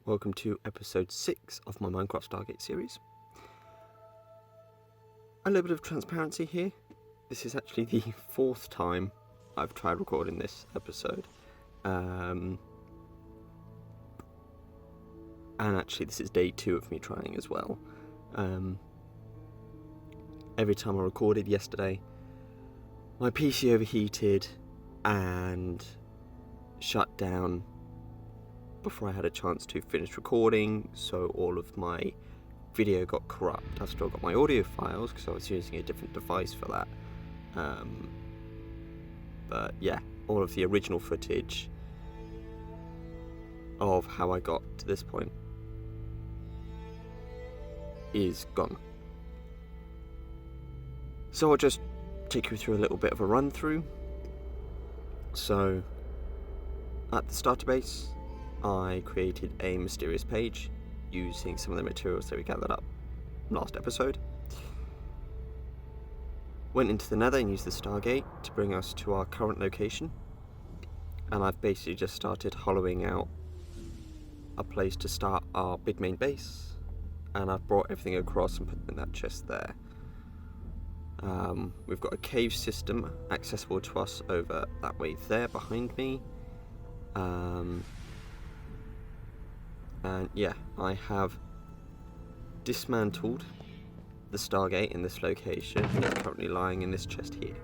welcome to episode 6 of my Minecraft Stargate series. A little bit of transparency here. This is actually the 4th time I've tried recording this episode. And actually this is day 2 of me trying as well. Every time I recorded yesterday, my PC overheated and shut down before I had a chance to finish recording, so all of my video got corrupt. I've still got my audio files because I was using a different device for that. But yeah, all of the original footage of how I got to this point is gone. So I'll just take you through a little bit of a run through. So at the starter base, I created a mysterious page using some of the materials that we gathered up last episode. Went into the Nether and used the Stargate to bring us to our current location. And I've basically just started hollowing out a place to start our big main base. And I've brought everything across and put them in that chest there. We've got a cave system accessible to us over that way there behind me. And yeah, I have dismantled the Stargate in this location. It's currently lying in this chest here.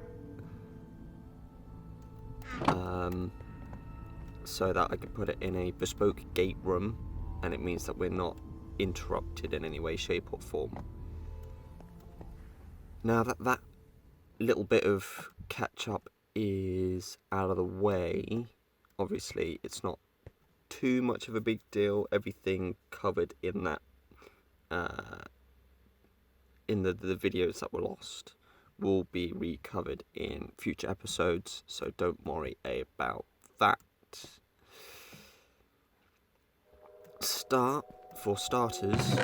So that I can put it in a bespoke gate room, and it means that we're not interrupted in any way, shape or form. Now that little bit of catch up is out of the way, obviously it's not too much of a big deal. Everything covered in that in the videos that were lost will be recovered in future episodes, so don't worry about that. For starters,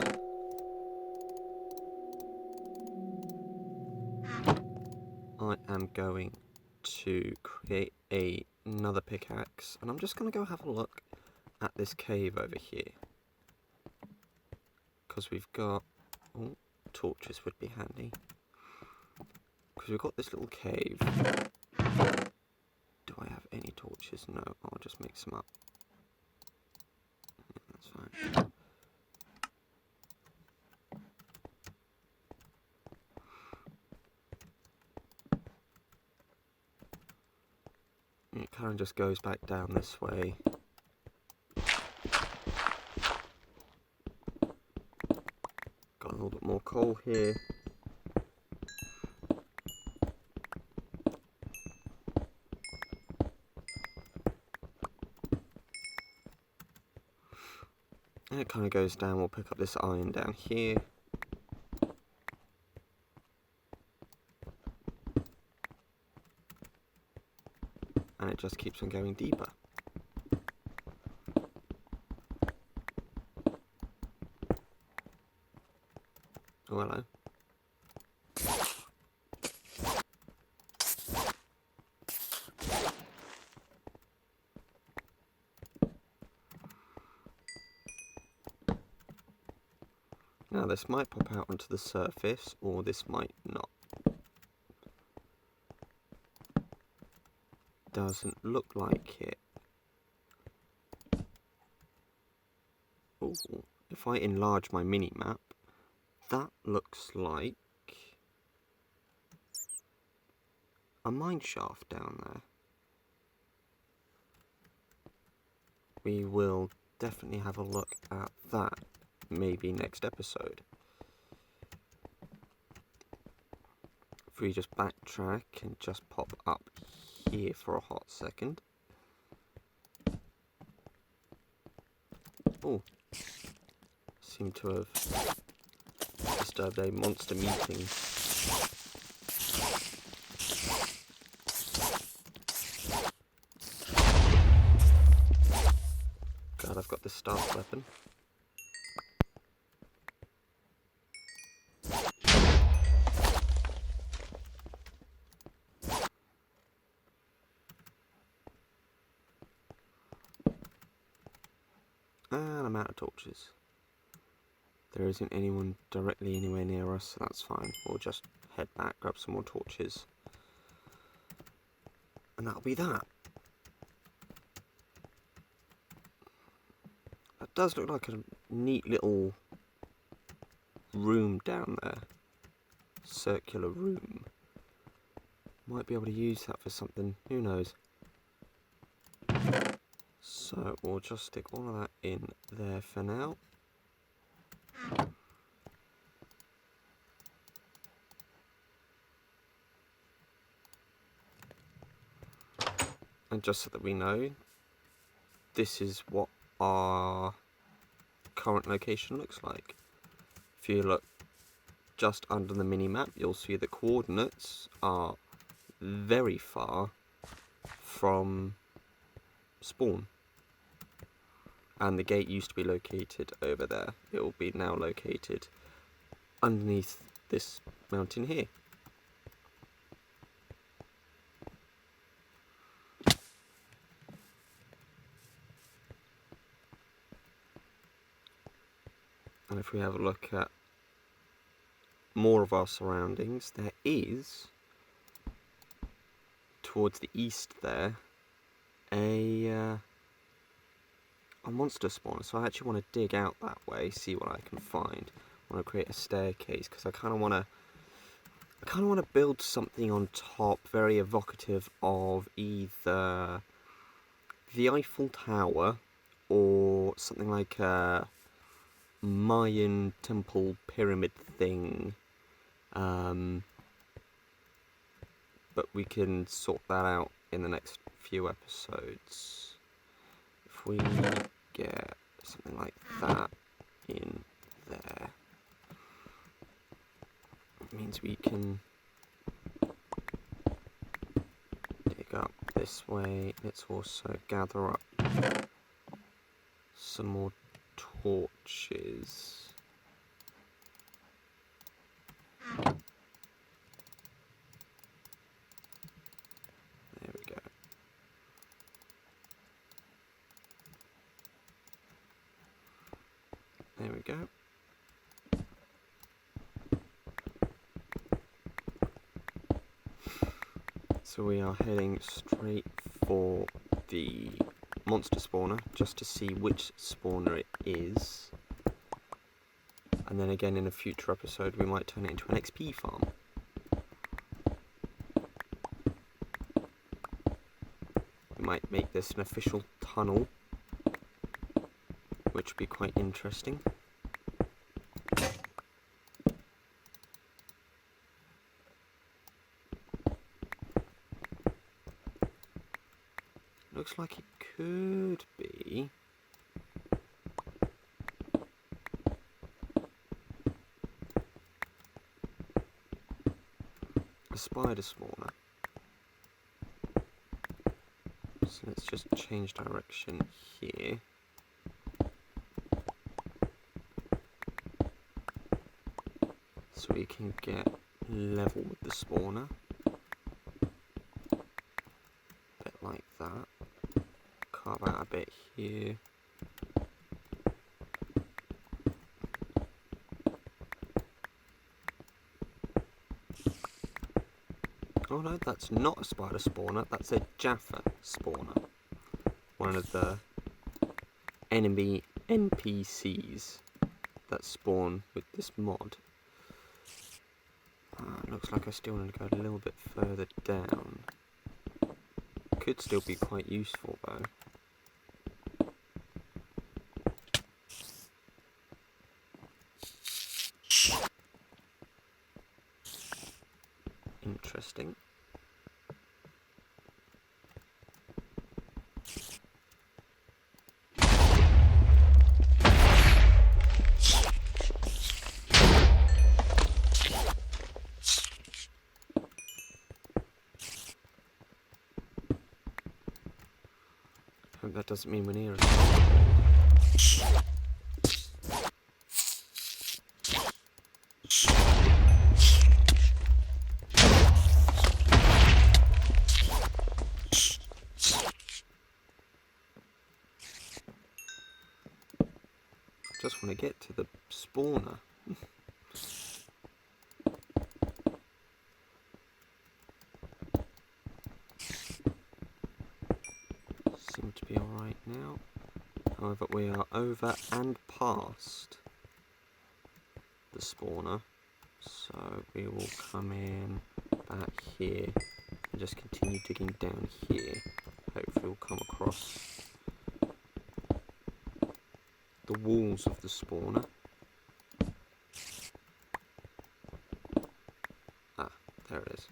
I am going to create another pickaxe, and I'm just going to go have a look at this cave over here, because we've got torches would be handy, because we've got this little cave. Do I have any torches? No, I'll just make some up. Yeah, that's fine. It kind of just goes back down this way. Got a little bit more coal here. And it kind of goes down. We'll pick up this iron down here. And it just keeps on going deeper. Oh, hello. Now this might pop out onto the surface, or this might not. Doesn't look like it. Ooh, if I enlarge my mini-map, that looks like a mine shaft down there. We will definitely have a look at that maybe next episode. If we just backtrack and just pop up here for a hot second. Oh, seem to have disturbed a monster meeting. God, I've got this staff weapon. And I'm out of torches. There isn't anyone directly anywhere near us, so that's fine. We'll just head back, grab some more torches. And that'll be that. That does look like a neat little room down there. Circular room. Might be able to use that for something, who knows. So we'll just stick all of that in there for now. And just so that we know, this is what our current location looks like. If you look just under the mini-map, you'll see the coordinates are very far from spawn. And the gate used to be located over there. It will be now located underneath this mountain here. And if we have a look at more of our surroundings, there is, towards the east there, a monster spawner. So I actually want to dig out that way, see what I can find. I want to create a staircase because I kind of want to build something on top, very evocative of either the Eiffel Tower or something like a Mayan temple pyramid thing. But we can sort that out in the next few episodes. If we get something like that in there, it means we can dig up this way. Let's also gather up some more torches. There we go. There we go. So we are heading straight for the monster spawner, just to see which spawner it is. And then again in a future episode we might turn it into an XP farm. We might make this an official tunnel, which would be quite interesting. Looks like it could be a spider spawner. So let's just change direction here. So we can get level with the spawner. A bit like that. Carve out a bit here. Oh no, that's not a spider spawner, that's a Jaffa spawner. One of the enemy NPCs that spawn with this mod. Looks like I still want to go a little bit further down. Could still be quite useful though. Interesting. Hope that doesn't mean we're near it. just want to get to the spawner. Seem to be alright now. However, we are over and past the spawner. So we will come in back here and just continue digging down here. Hopefully we'll come across the walls of the spawner. Ah, there it is.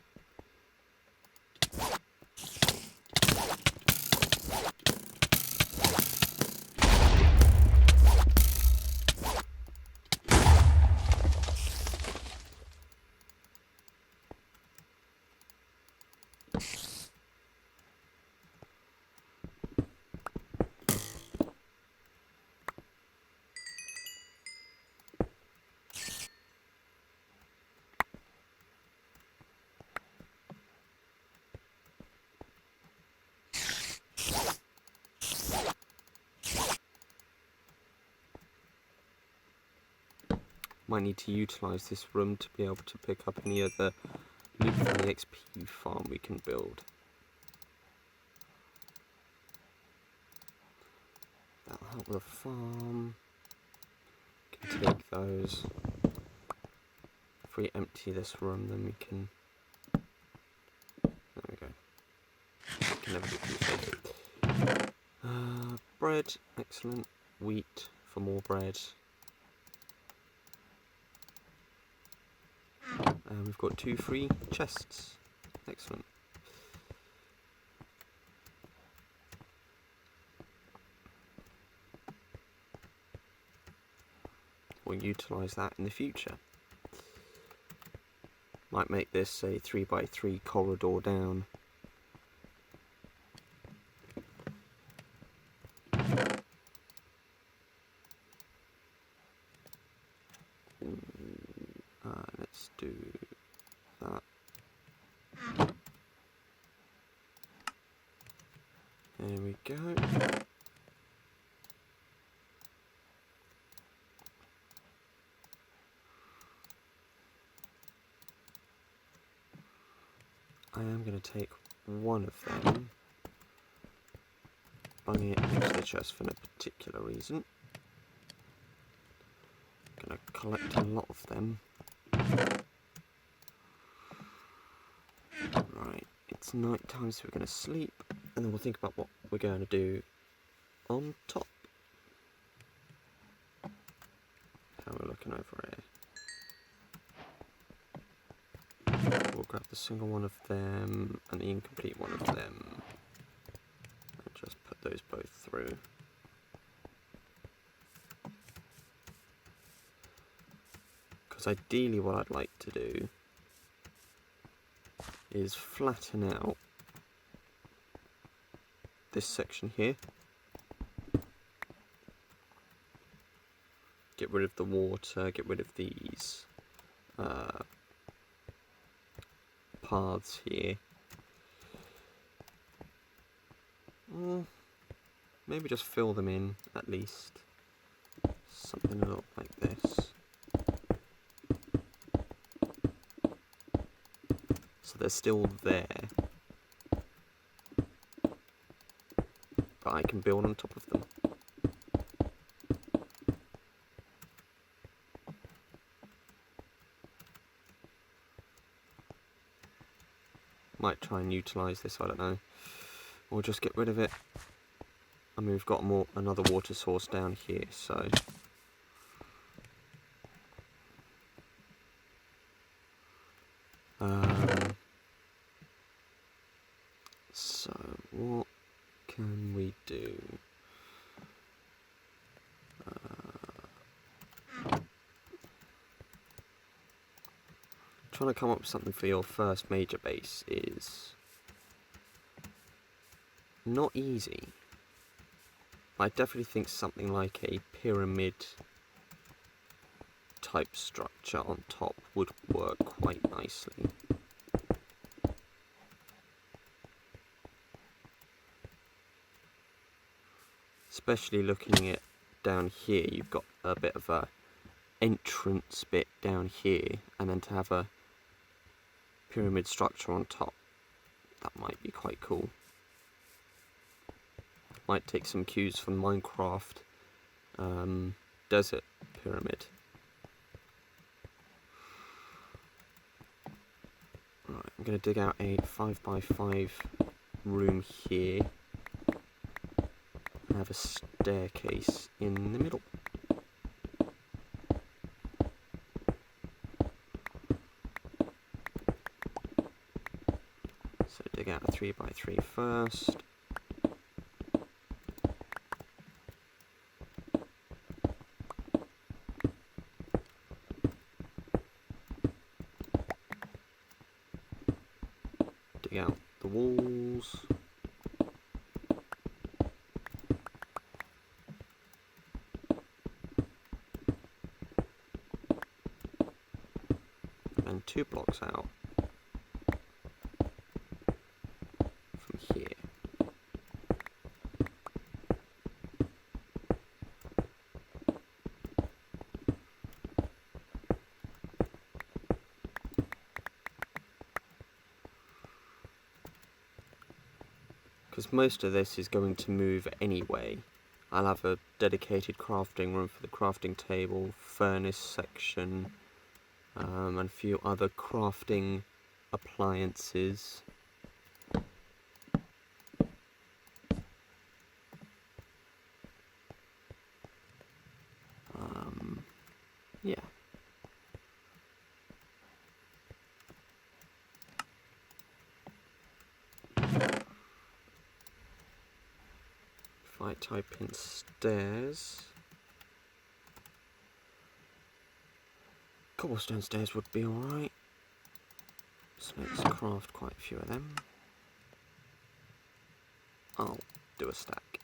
Might need to utilise this room to be able to pick up any other loot from the XP farm we can build. That'll help with the farm. Can take those. If we empty this room, then we can. There we go. Can never get too safe. Bread, excellent. Wheat for more bread. And we've got 2 free chests. Excellent. We'll utilise that in the future. Might make this a 3x3 corridor down. Let's do that. There we go. I am going to take one of them, bung it into the chest for no particular reason. Going to collect a lot of them. Right, it's night time, so we're going to sleep, and then we'll think about what we're going to do on top. How we're looking over here. We'll grab the single one of them and the incomplete one of them, and just put those both through. Because ideally what I'd like to do is flatten out this section here. Get rid of the water, get rid of these paths here. Maybe just fill them in at least. Something a little like this. So they're still there. But I can build on top of them. Might try and utilise this, I don't know. Or just get rid of it. I mean, we've got another water source down here, so... So, what can we do? Trying to come up with something for your first major base is not easy. I definitely think something like a pyramid type structure on top would work quite nicely. Especially looking it down here you've got a bit of a entrance bit down here, and then to have a pyramid structure on top, that might be quite cool. Might take some cues from Minecraft desert pyramid. Right, I'm going to dig out a 5x5 room here and have a staircase in the middle. So dig out a 3x3 first. Dig out the walls. And 2 blocks out from here. Because most of this is going to move anyway. I'll have a dedicated crafting room for the crafting table, furnace section, and a few other crafting appliances. Yeah. If I type in stairs, cobblestone stairs would be alright. So let's craft quite a few of them. I'll do a stack.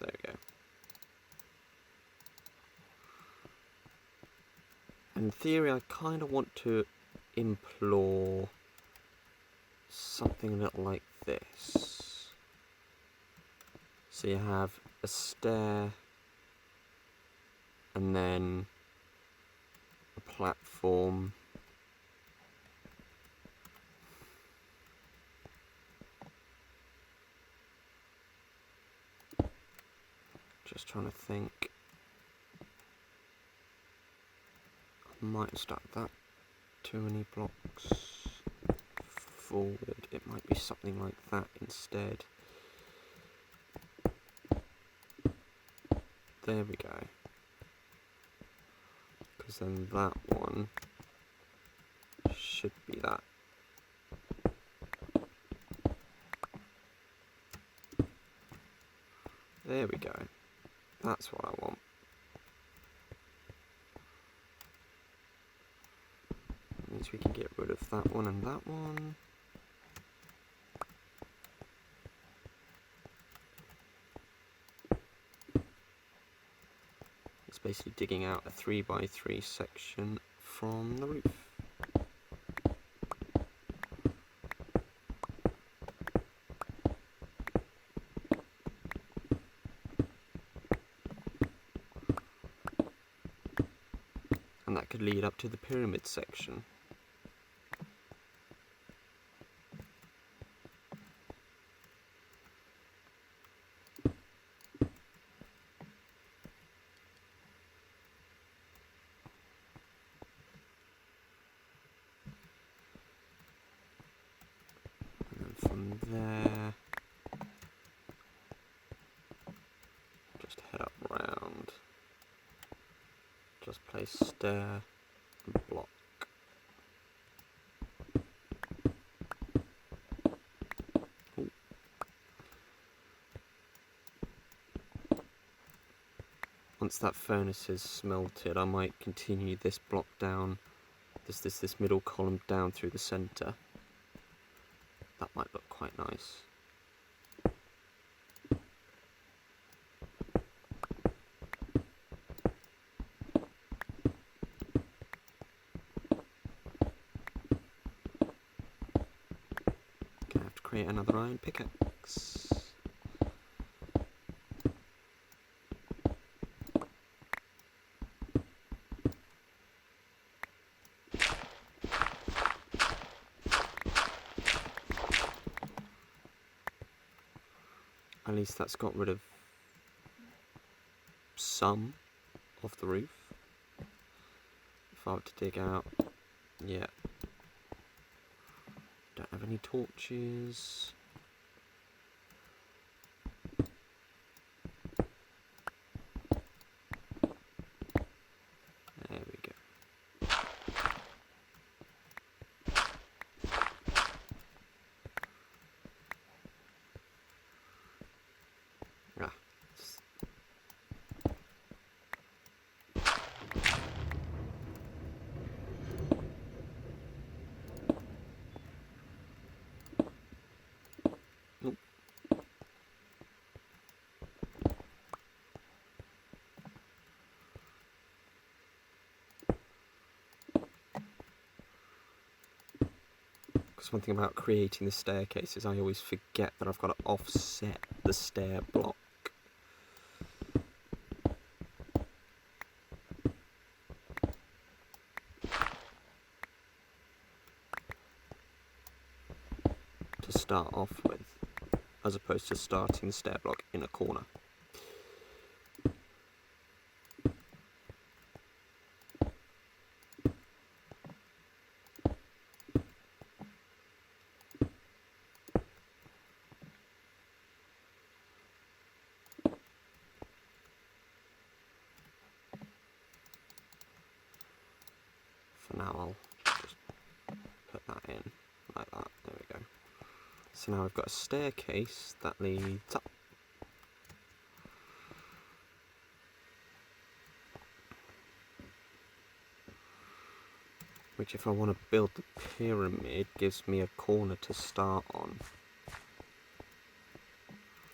There we go. In theory, I kind of want to implore something a little like this. So you have a stair and then a platform. Just trying to think. I might have stuck that too many blocks forward. It might be something like that instead. There we go. Because then that one should be that. There we go. That's what I want. That means we can get rid of that one and that one. It's basically digging out a 3x3 section from the roof. And that could lead up to the pyramid section. And then from there, just head up round. Just place stair and block. Ooh. Once that furnace is smelted, I might continue this block down, this middle column down through the centre. That might look quite nice. Gonna have to create another iron pickaxe. At least that's got rid of some of the roof. If I were to dig out, yeah. Don't have any torches. There we go. Ah. Nope. Because one thing about creating the staircase is I always forget that I've got to offset the stair block. To start off with, as opposed to starting the stair block in a corner. For now I'll just put that in like that, there we go. So now I've got a staircase that leads up. Which, if I want to build the pyramid, gives me a corner to start on.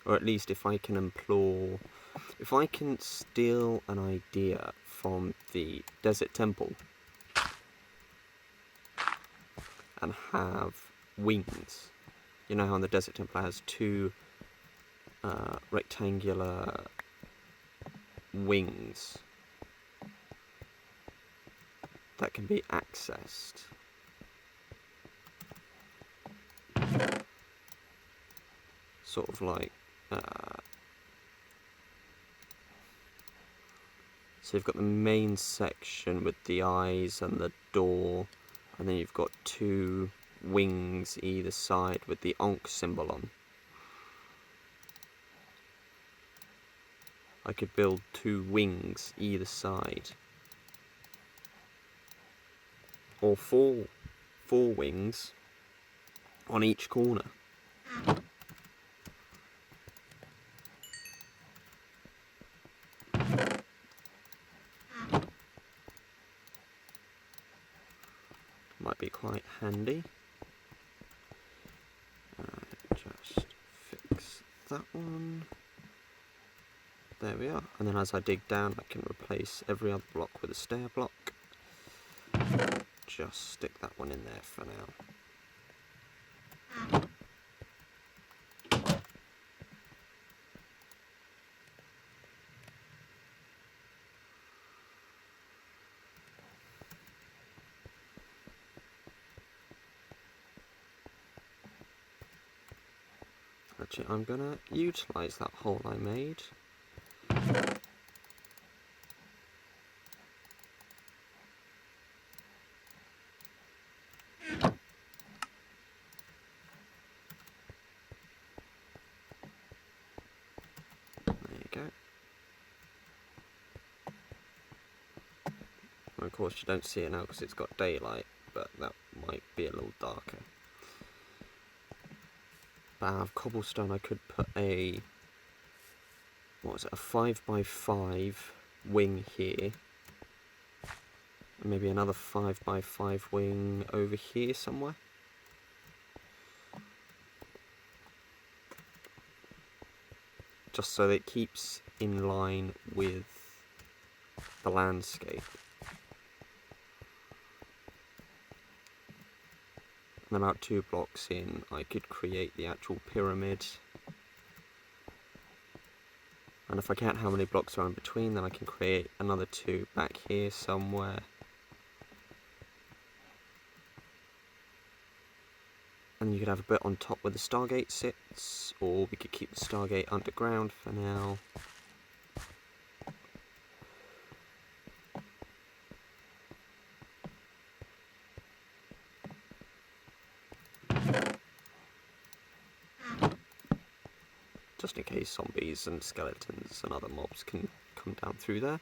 Or at least if I can if I can steal an idea from the desert temple and have wings. You know how in the desert temple it has two rectangular wings that can be accessed. Sort of like, so you've got the main section with the eyes and the door, and then you've got two wings either side with the Ankh symbol on. I could build two wings either side. Or four wings on each corner. Might be quite handy. Just fix that one. There we are. And then as I dig down, I can replace every other block with a stair block. Just stick that one in there for now. Actually, I'm gonna utilise that hole I made. There you go. And of course you don't see it now because it's got daylight, but that might be a little darker. But out of cobblestone I could put a, what was it, a 5x5 wing here. And maybe another 5x5 wing over here somewhere. Just so that it keeps in line with the landscape. And about 2 blocks in, I could create the actual pyramid. And if I count how many blocks are in between, then I can create another 2 back here somewhere. And you could have a bit on top where the Stargate sits, or we could keep the Stargate underground for now. Just in case zombies and skeletons and other mobs can come down through there.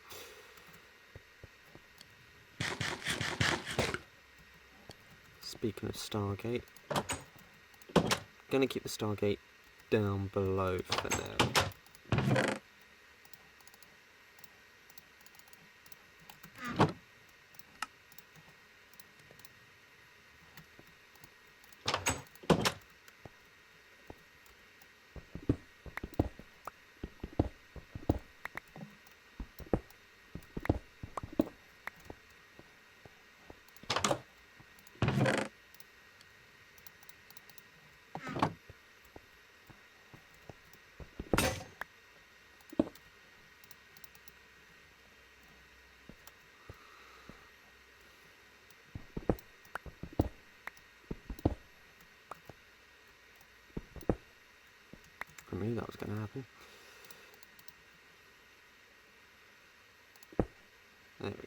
Speaking of Stargate, gonna keep the Stargate down below for now. I knew that was going to happen. There we go.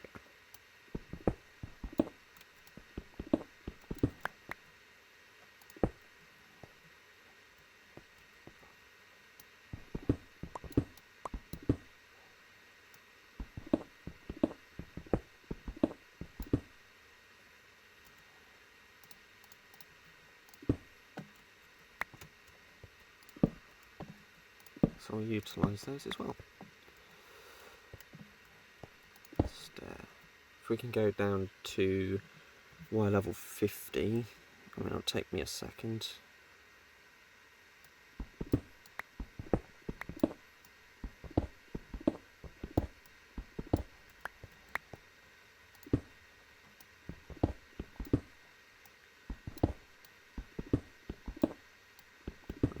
So I'll utilise those as well. If we can go down to wire level 50, I mean, it'll take me a second.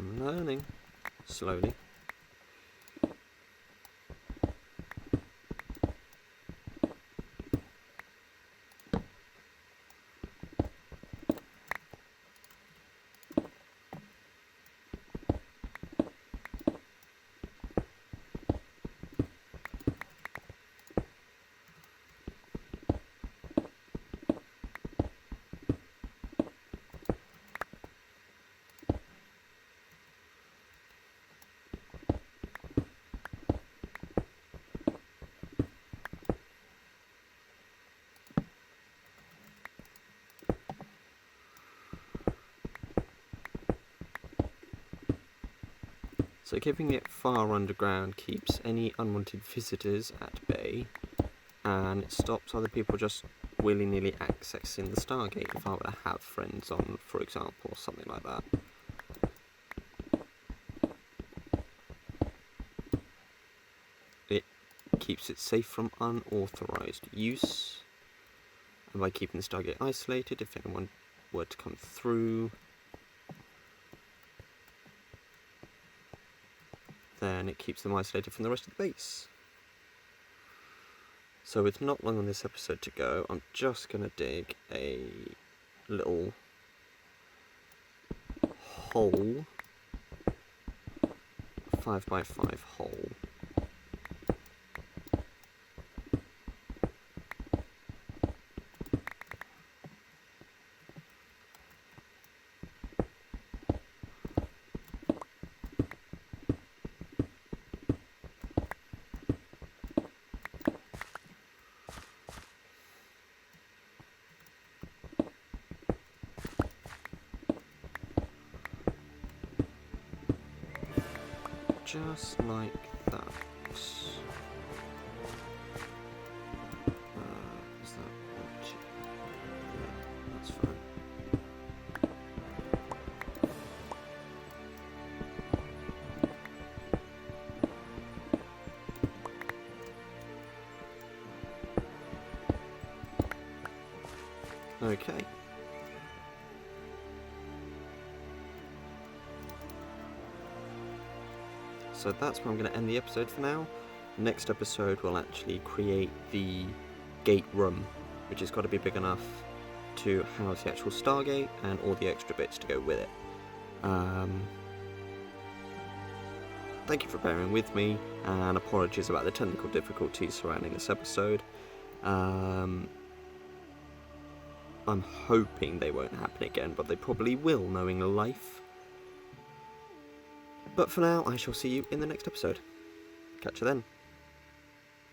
I'm learning slowly. So keeping it far underground keeps any unwanted visitors at bay, and it stops other people just willy-nilly accessing the Stargate if I were to have friends on, for example, or something like that. It keeps it safe from unauthorised use, and by keeping the Stargate isolated, if anyone were to come through, then it keeps them isolated from the rest of the base. So with not long on this episode to go, I'm just going to dig a little hole, 5x5 hole. Just like that. Is that what? Yeah, that's fine. Okay. So that's where I'm going to end the episode for now. Next episode we'll actually create the gate room, which has got to be big enough to house the actual Stargate and all the extra bits to go with it. Thank you for bearing with me, and apologies about the technical difficulties surrounding this episode. I'm hoping they won't happen again, but they probably will, knowing life. But for now, I shall see you in the next episode. Catch you then.